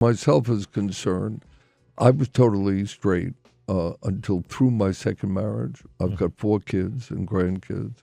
Myself is concerned, I was totally straight until through my second marriage. I've got 4 kids and grandkids.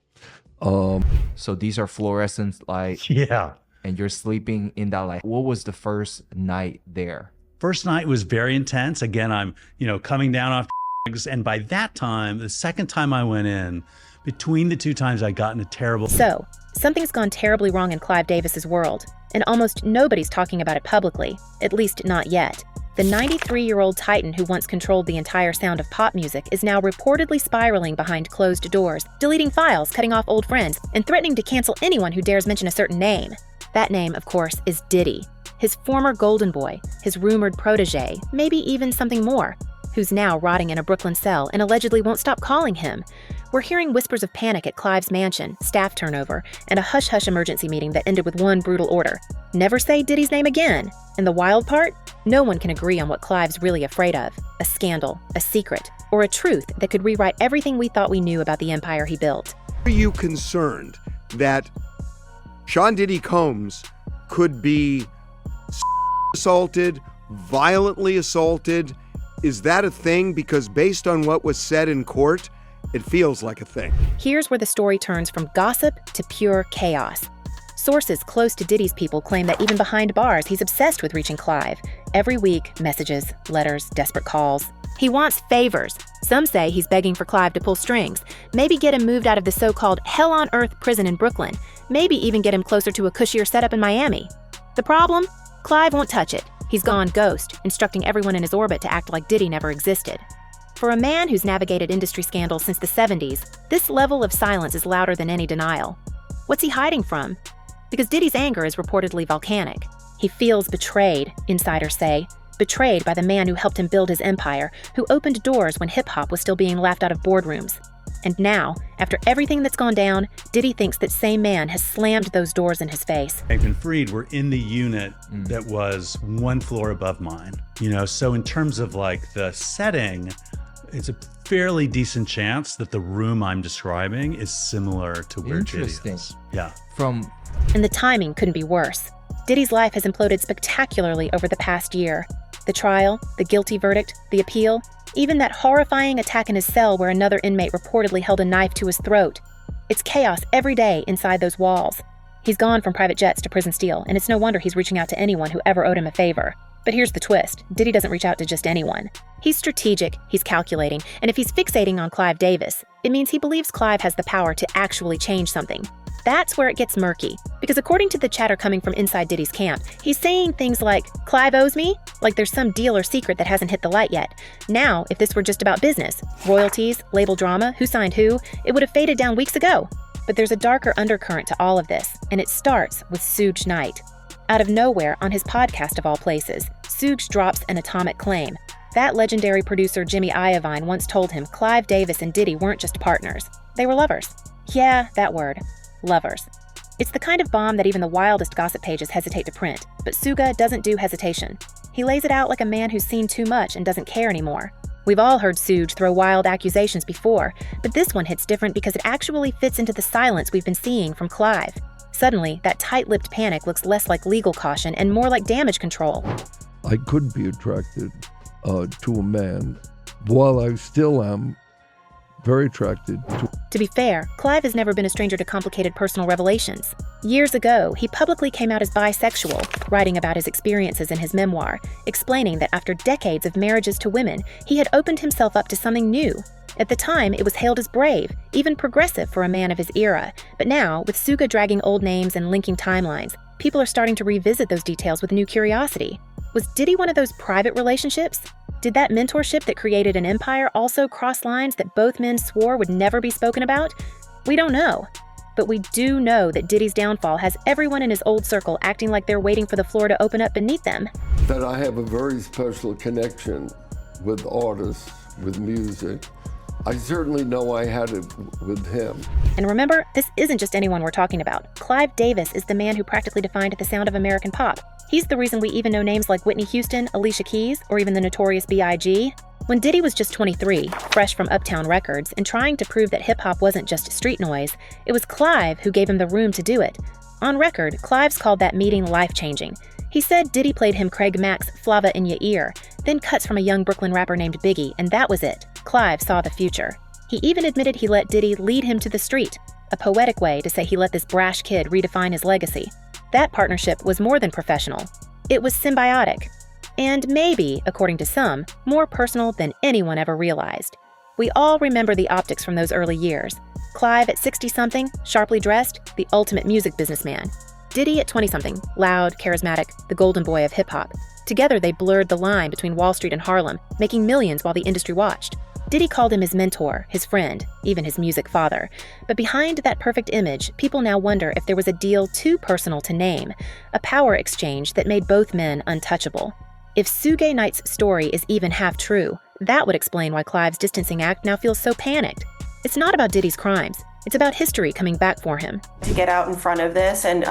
So these are fluorescent lights. Yeah. And you're sleeping in that light. What was the first night there? First night was very intense. Again, I'm, coming down off drugs. And by that time, the second time I went in, between the 2 times I got in a terrible... So, something's gone terribly wrong in Clive Davis's world, and almost nobody's talking about it publicly, at least not yet. The 93-year-old titan who once controlled the entire sound of pop music is now reportedly spiraling behind closed doors, deleting files, cutting off old friends, and threatening to cancel anyone who dares mention a certain name. That name, of course, is Diddy, his former golden boy, his rumored protege, maybe even something more, who's now rotting in a Brooklyn cell and allegedly won't stop calling him. We're hearing whispers of panic at Clive's mansion, staff turnover, and a hush-hush emergency meeting that ended with one brutal order: never say Diddy's name again. And the wild part? No one can agree on what Clive's really afraid of: a scandal, a secret, or a truth that could rewrite everything we thought we knew about the empire he built. Are you concerned that Sean Diddy Combs could be assaulted, violently assaulted? Is that a thing? Because based on what was said in court, it feels like a thing. Here's where the story turns from gossip to pure chaos. Sources close to Diddy's people claim that even behind bars, he's obsessed with reaching Clive. Every week, messages, letters, desperate calls. He wants favors. Some say he's begging for Clive to pull strings, maybe get him moved out of the so-called hell-on-earth prison in Brooklyn, maybe even get him closer to a cushier setup in Miami. The problem? Clive won't touch it. He's gone ghost, instructing everyone in his orbit to act like Diddy never existed. For a man who's navigated industry scandals since the 70s, this level of silence is louder than any denial. What's he hiding from? Because Diddy's anger is reportedly volcanic. He feels betrayed, insiders say, betrayed by the man who helped him build his empire, who opened doors when hip-hop was still being laughed out of boardrooms. And now, after everything that's gone down, Diddy thinks that same man has slammed those doors in his face. Bankman Fried were in the unit that was 1 floor above mine. So in terms of like the setting, it's a fairly decent chance that the room I'm describing is similar to where Diddy is. Yeah. And the timing couldn't be worse. Diddy's life has imploded spectacularly over the past year. The trial, the guilty verdict, the appeal, even that horrifying attack in his cell where another inmate reportedly held a knife to his throat. It's chaos every day inside those walls. He's gone from private jets to prison steel, and it's no wonder he's reaching out to anyone who ever owed him a favor. But here's the twist. Diddy doesn't reach out to just anyone. He's strategic, he's calculating, and if he's fixating on Clive Davis, it means he believes Clive has the power to actually change something. That's where it gets murky, because according to the chatter coming from inside Diddy's camp, he's saying things like, Clive owes me? Like there's some deal or secret that hasn't hit the light yet. Now, if this were just about business, royalties, label drama, who signed who, it would have faded down weeks ago. But there's a darker undercurrent to all of this, and it starts with Suge Knight. Out of nowhere, on his podcast of all places, Suge drops an atomic claim. That legendary producer Jimmy Iovine once told him Clive Davis and Diddy weren't just partners. They were lovers. Yeah, that word. Lovers. It's the kind of bomb that even the wildest gossip pages hesitate to print, but Suga doesn't do hesitation. He lays it out like a man who's seen too much and doesn't care anymore. We've all heard Suge throw wild accusations before, but this one hits different because it actually fits into the silence we've been seeing from Clive. Suddenly, that tight-lipped panic looks less like legal caution and more like damage control. I could be attracted to a man, while I still am very attracted to... To be fair, Clive has never been a stranger to complicated personal revelations. Years ago, he publicly came out as bisexual, writing about his experiences in his memoir, explaining that after decades of marriages to women, he had opened himself up to something new. At the time, it was hailed as brave, even progressive for a man of his era. But now, with Suga dragging old names and linking timelines, people are starting to revisit those details with new curiosity. Was Diddy one of those private relationships? Did that mentorship that created an empire also cross lines that both men swore would never be spoken about? We don't know. But we do know that Diddy's downfall has everyone in his old circle acting like they're waiting for the floor to open up beneath them. That I have a very special connection with artists, with music. I certainly know I had it with him. And remember, this isn't just anyone we're talking about. Clive Davis is the man who practically defined the sound of American pop. He's the reason we even know names like Whitney Houston, Alicia Keys, or even the notorious B.I.G. When Diddy was just 23, fresh from Uptown Records, and trying to prove that hip-hop wasn't just street noise, it was Clive who gave him the room to do it. On record, Clive's called that meeting life-changing. He said Diddy played him Craig Mack's Flava in Ya Ear, then cuts from a young Brooklyn rapper named Biggie, and that was it. Clive saw the future. He even admitted he let Diddy lead him to the street, a poetic way to say he let this brash kid redefine his legacy. That partnership was more than professional. It was symbiotic. And maybe, according to some, more personal than anyone ever realized. We all remember the optics from those early years. Clive at 60-something, sharply dressed, the ultimate music businessman. Diddy at 20-something, loud, charismatic, the golden boy of hip-hop. Together they blurred the line between Wall Street and Harlem, making millions while the industry watched. Diddy called him his mentor, his friend, even his music father. But behind that perfect image, people now wonder if there was a deal too personal to name, a power exchange that made both men untouchable. If Suge Knight's story is even half true, that would explain why Clive's distancing act now feels so panicked. It's not about Diddy's crimes. It's about history coming back for him. To get out in front of this and,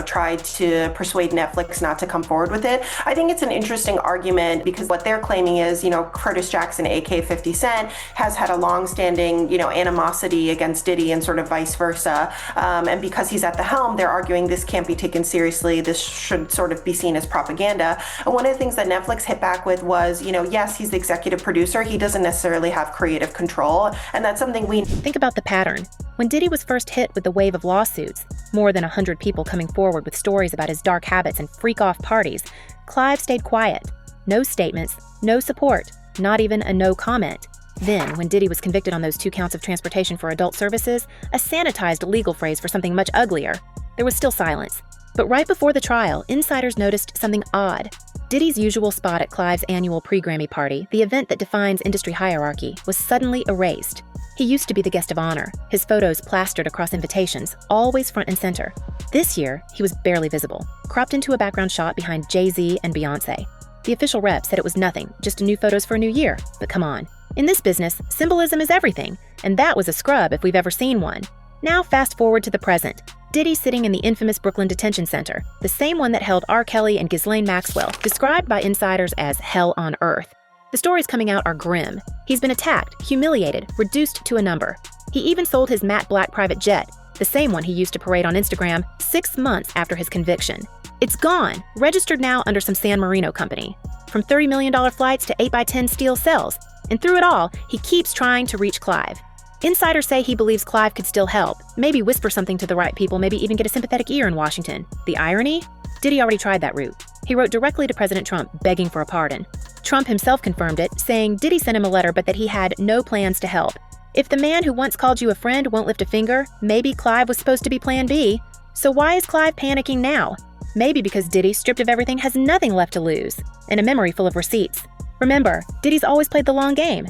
try to persuade Netflix not to come forward with it. I think it's an interesting argument because what they're claiming is, Curtis Jackson, aka 50 Cent, has had a long-standing, animosity against Diddy and sort of vice versa. And because he's at the helm, they're arguing this can't be taken seriously. This should sort of be seen as propaganda. And one of the things that Netflix hit back with was, yes, he's the executive producer. He doesn't necessarily have creative control. And that's something we think about the pattern. When Diddy was first hit with the wave of lawsuits, more than 100 people coming forward with stories about his dark habits and freak-off parties, Clive stayed quiet. No statements, no support, not even a no comment. Then, when Diddy was convicted on those 2 counts of transportation for adult services, a sanitized legal phrase for something much uglier, there was still silence. But right before the trial, insiders noticed something odd. Diddy's usual spot at Clive's annual pre-Grammy party, the event that defines industry hierarchy, was suddenly erased. He used to be the guest of honor, his photos plastered across invitations, always front and center. This year, he was barely visible, cropped into a background shot behind Jay-Z and Beyonce. The official rep said it was nothing, just new photos for a new year, but come on. In this business, symbolism is everything, and that was a scrub if we've ever seen one. Now fast forward to the present. Diddy sitting in the infamous Brooklyn Detention Center, the same one that held R. Kelly and Ghislaine Maxwell, described by insiders as hell on earth. The stories coming out are grim. He's been attacked, humiliated, reduced to a number. He even sold his matte black private jet, the same one he used to parade on Instagram 6 months after his conviction. It's gone, registered now under some San Marino company. From $30 million flights to 8x10 steel cells. And through it all, he keeps trying to reach Clive. Insiders say he believes Clive could still help, maybe whisper something to the right people, maybe even get a sympathetic ear in Washington. The irony? Diddy already tried that route. He wrote directly to President Trump, begging for a pardon. Trump himself confirmed it, saying Diddy sent him a letter but that he had no plans to help. If the man who once called you a friend won't lift a finger, maybe Clive was supposed to be plan B. So why is Clive panicking now? Maybe because Diddy, stripped of everything, has nothing left to lose, and a memory full of receipts. Remember, Diddy's always played the long game.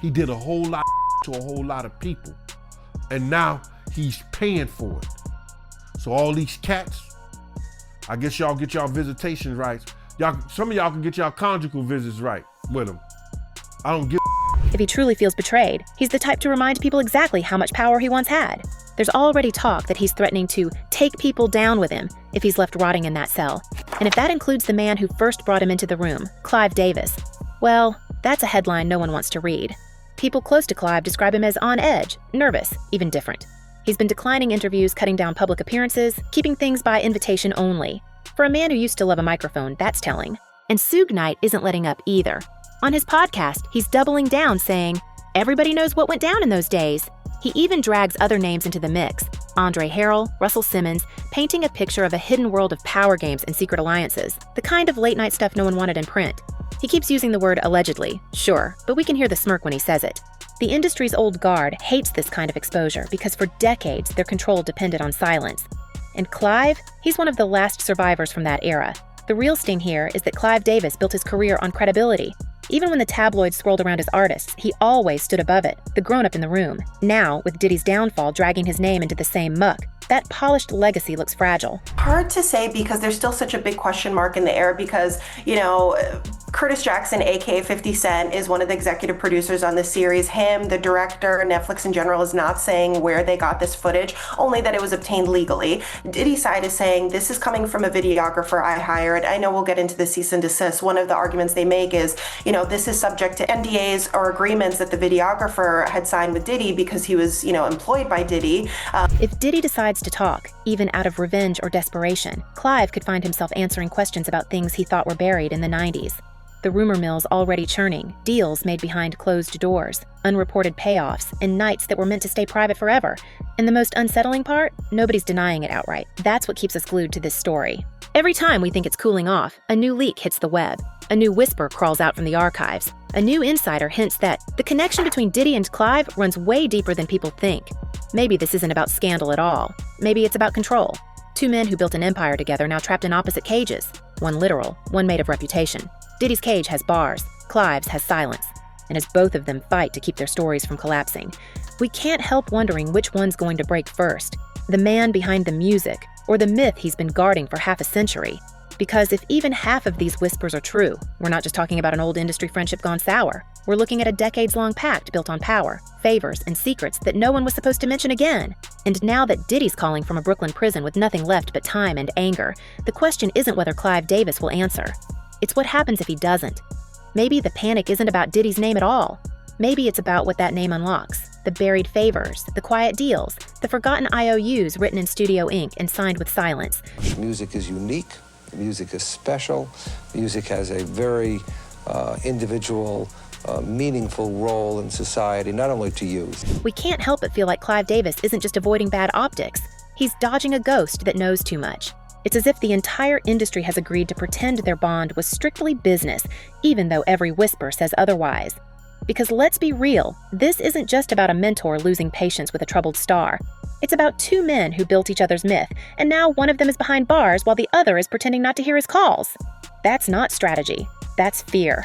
He did a whole lot to a whole lot of people, and now he's paying for it. So all these cats, I guess y'all get y'all visitation rights. Some of y'all can get y'all conjugal visits right with him. I don't give. If he truly feels betrayed, he's the type to remind people exactly how much power he once had. There's already talk that he's threatening to take people down with him if he's left rotting in that cell. And if that includes the man who first brought him into the room, Clive Davis, well, that's a headline no one wants to read. People close to Clive describe him as on edge, nervous, even different. He's been declining interviews, cutting down public appearances, keeping things by invitation only. For a man who used to love a microphone, that's telling. And Suge Knight isn't letting up either. On his podcast, he's doubling down, saying, everybody knows what went down in those days. He even drags other names into the mix. Andre Harrell, Russell Simmons, painting a picture of a hidden world of power games and secret alliances, the kind of late-night stuff no one wanted in print. He keeps using the word allegedly, sure, but we can hear the smirk when he says it. The industry's old guard hates this kind of exposure because for decades their control depended on silence. And Clive? He's one of the last survivors from that era. The real sting here is that Clive Davis built his career on credibility. Even when the tabloids swirled around his artists, he always stood above it, the grown-up in the room. Now, with Diddy's downfall dragging his name into the same muck, that polished legacy looks fragile. Hard to say because there's still such a big question mark in the air because, Curtis Jackson, aka 50 Cent, is one of the executive producers on this series. Him, the director, Netflix in general, is not saying where they got this footage, only that it was obtained legally. Diddy's side is saying this is coming from a videographer I hired. I know we'll get into the cease and desist. One of the arguments they make is, this is subject to NDAs or agreements that the videographer had signed with Diddy because he was, employed by Diddy. If Diddy decides to talk, even out of revenge or desperation, Clive could find himself answering questions about things he thought were buried in the 90s. The rumor mill's already churning, deals made behind closed doors, unreported payoffs, and nights that were meant to stay private forever. And the most unsettling part? Nobody's denying it outright. That's what keeps us glued to this story. Every time we think it's cooling off, a new leak hits the web. A new whisper crawls out from the archives. A new insider hints that the connection between Diddy and Clive runs way deeper than people think. Maybe this isn't about scandal at all. Maybe it's about control. Two men who built an empire together now trapped in opposite cages. One literal, one made of reputation. Diddy's cage has bars, Clive's has silence. And as both of them fight to keep their stories from collapsing, we can't help wondering which one's going to break first. The man behind the music, or the myth he's been guarding for half a century. Because if even half of these whispers are true, we're not just talking about an old industry friendship gone sour. We're looking at a decades-long pact built on power, favors, and secrets that no one was supposed to mention again. And now that Diddy's calling from a Brooklyn prison with nothing left but time and anger, the question isn't whether Clive Davis will answer. It's what happens if he doesn't. Maybe the panic isn't about Diddy's name at all. Maybe it's about what that name unlocks. The buried favors, the quiet deals, the forgotten IOUs written in Studio Ink and signed with silence. Music is unique. Music is special. Music has a very individual, meaningful role in society, not only to youth. We can't help but feel like Clive Davis isn't just avoiding bad optics. He's dodging a ghost that knows too much. It's as if the entire industry has agreed to pretend their bond was strictly business, even though every whisper says otherwise. Because let's be real, this isn't just about a mentor losing patience with a troubled star. It's about two men who built each other's myth, and now one of them is behind bars while the other is pretending not to hear his calls. That's not strategy. That's fear.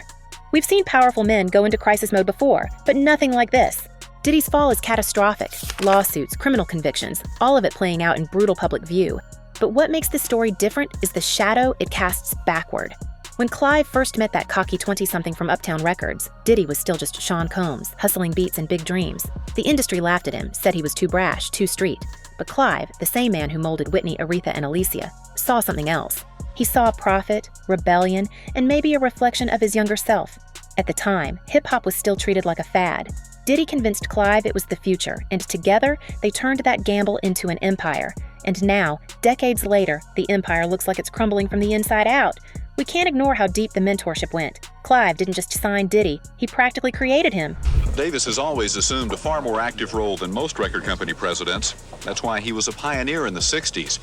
We've seen powerful men go into crisis mode before, but nothing like this. Diddy's fall is catastrophic. Lawsuits, criminal convictions, all of it playing out in brutal public view. But what makes this story different is the shadow it casts backward. When Clive first met that cocky 20-something from Uptown Records, Diddy was still just Sean Combs, hustling beats and big dreams. The industry laughed at him, said he was too brash, too street. But Clive, the same man who molded Whitney, Aretha, and Alicia, saw something else. He saw profit, rebellion, and maybe a reflection of his younger self. At the time, hip-hop was still treated like a fad. Diddy convinced Clive it was the future, and together, they turned that gamble into an empire. And now, decades later, the empire looks like it's crumbling from the inside out. We can't ignore how deep the mentorship went. Clive didn't just sign Diddy, he practically created him. Davis has always assumed a far more active role than most record company presidents. That's why he was a pioneer in the 60s.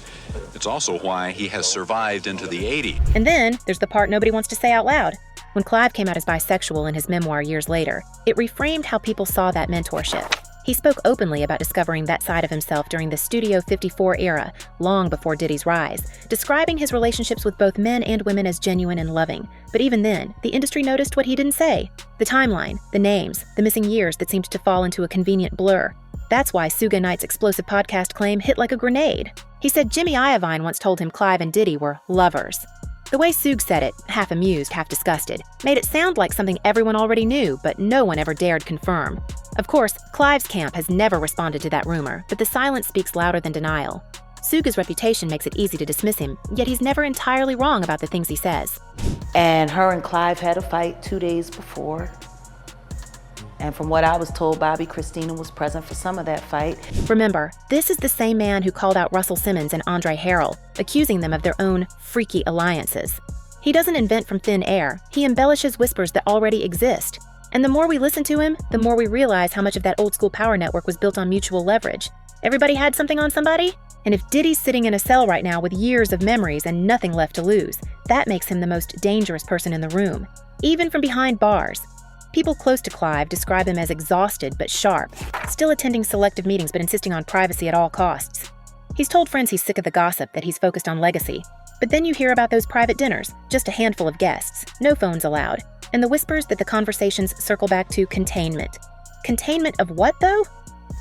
It's also why he has survived into the 80s. And then, there's the part nobody wants to say out loud. When Clive came out as bisexual in his memoir years later, it reframed how people saw that mentorship. He spoke openly about discovering that side of himself during the Studio 54 era, long before Diddy's rise, describing his relationships with both men and women as genuine and loving. But even then, the industry noticed what he didn't say. The timeline, the names, the missing years that seemed to fall into a convenient blur. That's why Suge Knight's explosive podcast claim hit like a grenade. He said Jimmy Iovine once told him Clive and Diddy were lovers. The way Suge said it, half amused, half disgusted, made it sound like something everyone already knew, but no one ever dared confirm. Of course, Clive's camp has never responded to that rumor, but the silence speaks louder than denial. Suge's reputation makes it easy to dismiss him, yet he's never entirely wrong about the things he says. And her and Clive had a fight 2 days before. And from what I was told, Bobby Christina was present for some of that fight. Remember, this is the same man who called out Russell Simmons and Andre Harrell, accusing them of their own freaky alliances. He doesn't invent from thin air, he embellishes whispers that already exist. And the more we listen to him, the more we realize how much of that old-school power network was built on mutual leverage. Everybody had something on somebody? And if Diddy's sitting in a cell right now with years of memories and nothing left to lose, that makes him the most dangerous person in the room, even from behind bars. People close to Clive describe him as exhausted but sharp, still attending selective meetings but insisting on privacy at all costs. He's told friends he's sick of the gossip, that he's focused on legacy. But then you hear about those private dinners, just a handful of guests, no phones allowed, and the whispers that the conversations circle back to containment. Containment of what, though?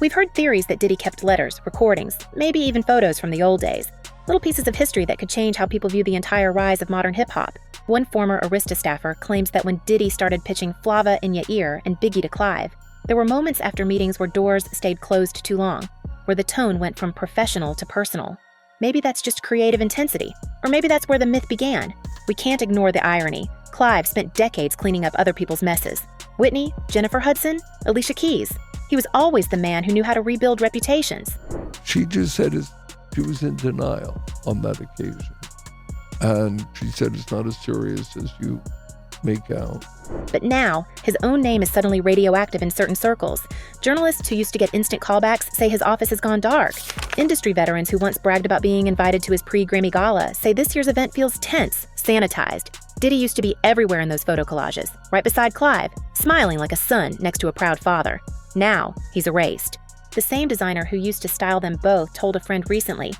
We've heard theories that Diddy kept letters, recordings, maybe even photos from the old days. Little pieces of history that could change how people view the entire rise of modern hip-hop. One former Arista staffer claims that when Diddy started pitching Flava in Ya Ear and Biggie to Clive, there were moments after meetings where doors stayed closed too long, where the tone went from professional to personal. Maybe that's just creative intensity, or maybe that's where the myth began. We can't ignore the irony. Clive spent decades cleaning up other people's messes. Whitney, Jennifer Hudson, Alicia Keys. He was always the man who knew how to rebuild reputations. She just said she was in denial on that occasion. And she said it's not as serious as you make out. But now, his own name is suddenly radioactive in certain circles. Journalists who used to get instant callbacks say his office has gone dark. Industry veterans who once bragged about being invited to his pre-Grammy Gala say this year's event feels tense, sanitized. Diddy used to be everywhere in those photo collages, right beside Clive, smiling like a son next to a proud father. Now, he's erased. The same designer who used to style them both told a friend recently,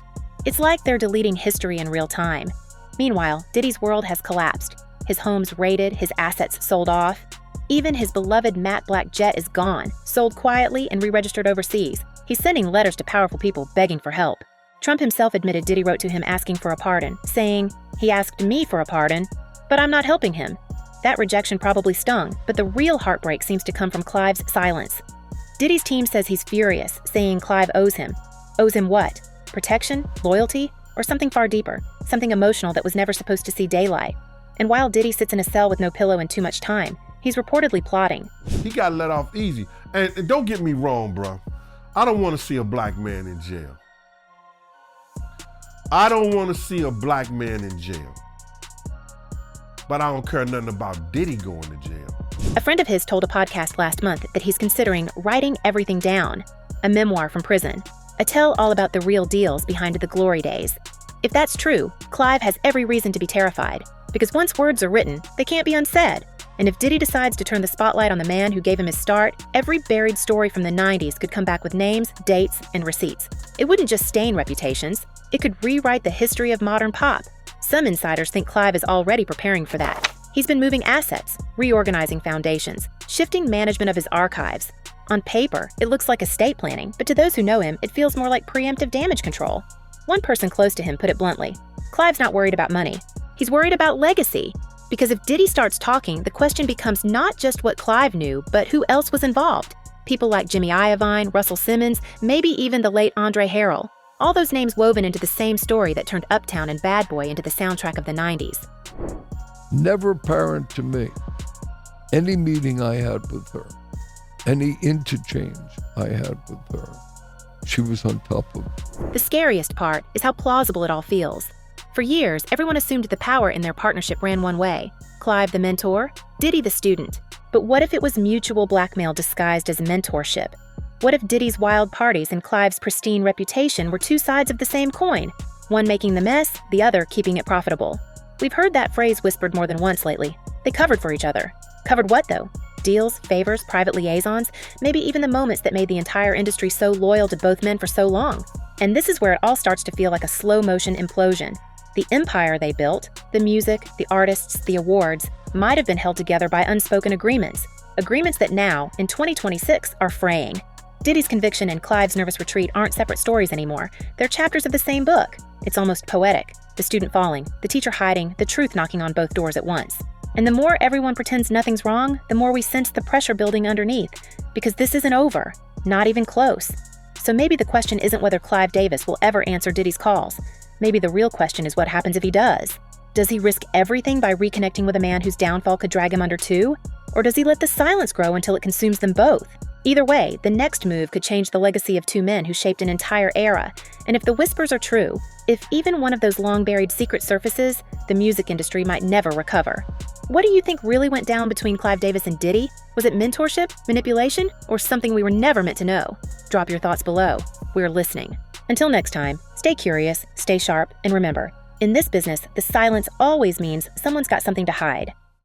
"It's like they're deleting history in real time." Meanwhile, Diddy's world has collapsed. His home's raided, his assets sold off. Even his beloved matte black jet is gone, sold quietly and re-registered overseas. He's sending letters to powerful people begging for help. Trump himself admitted Diddy wrote to him asking for a pardon, saying, "He asked me for a pardon, but I'm not helping him." That rejection probably stung, but the real heartbreak seems to come from Clive's silence. Diddy's team says he's furious, saying Clive owes him. Owes him what? Protection? Loyalty? Or something far deeper? Something emotional that was never supposed to see daylight? And while Diddy sits in a cell with no pillow and too much time, he's reportedly plotting. He got let off easy. And don't get me wrong, bro. I don't want to see a black man in jail. I don't want to see a black man in jail. But I don't care nothing about Diddy going to jail. A friend of his told a podcast last month that he's considering writing everything down, a memoir from prison, a tell all about the real deals behind the glory days. If that's true, Clive has every reason to be terrified, because once words are written, they can't be unsaid. And if Diddy decides to turn the spotlight on the man who gave him his start, every buried story from the 90s could come back with names, dates, and receipts. It wouldn't just stain reputations, it could rewrite the history of modern pop. Some insiders think Clive is already preparing for that. He's been moving assets, reorganizing foundations, shifting management of his archives. On paper, it looks like estate planning, but to those who know him, it feels more like preemptive damage control. One person close to him put it bluntly, Clive's not worried about money. He's worried about legacy. Because if Diddy starts talking, the question becomes not just what Clive knew, but who else was involved. People like Jimmy Iovine, Russell Simmons, maybe even the late Andre Harrell. All those names woven into the same story that turned Uptown and Bad Boy into the soundtrack of the 90s. Never apparent to me, any meeting I had with her, any interchange I had with her, she was on top of it. The scariest part is how plausible it all feels. For years, everyone assumed the power in their partnership ran one way. Clive the mentor, Diddy the student. But what if it was mutual blackmail disguised as mentorship? What if Diddy's wild parties and Clive's pristine reputation were two sides of the same coin? One making the mess, the other keeping it profitable. We've heard that phrase whispered more than once lately. They covered for each other. Covered what, though? Deals, favors, private liaisons, maybe even the moments that made the entire industry so loyal to both men for so long. And this is where it all starts to feel like a slow-motion implosion. The empire they built, the music, the artists, the awards, might have been held together by unspoken agreements. Agreements that now, in 2026, are fraying. Diddy's conviction and Clive's nervous retreat aren't separate stories anymore. They're chapters of the same book. It's almost poetic. The student falling, the teacher hiding, the truth knocking on both doors at once. And the more everyone pretends nothing's wrong, the more we sense the pressure building underneath. Because this isn't over. Not even close. So maybe the question isn't whether Clive Davis will ever answer Diddy's calls. Maybe the real question is what happens if he does. Does he risk everything by reconnecting with a man whose downfall could drag him under too? Or does he let the silence grow until it consumes them both? Either way, the next move could change the legacy of two men who shaped an entire era. And if the whispers are true, if even one of those long-buried secrets surfaces, the music industry might never recover. What do you think really went down between Clive Davis and Diddy? Was it mentorship, manipulation, or something we were never meant to know? Drop your thoughts below. We're listening. Until next time, stay curious, stay sharp, and remember, in this business, the silence always means someone's got something to hide.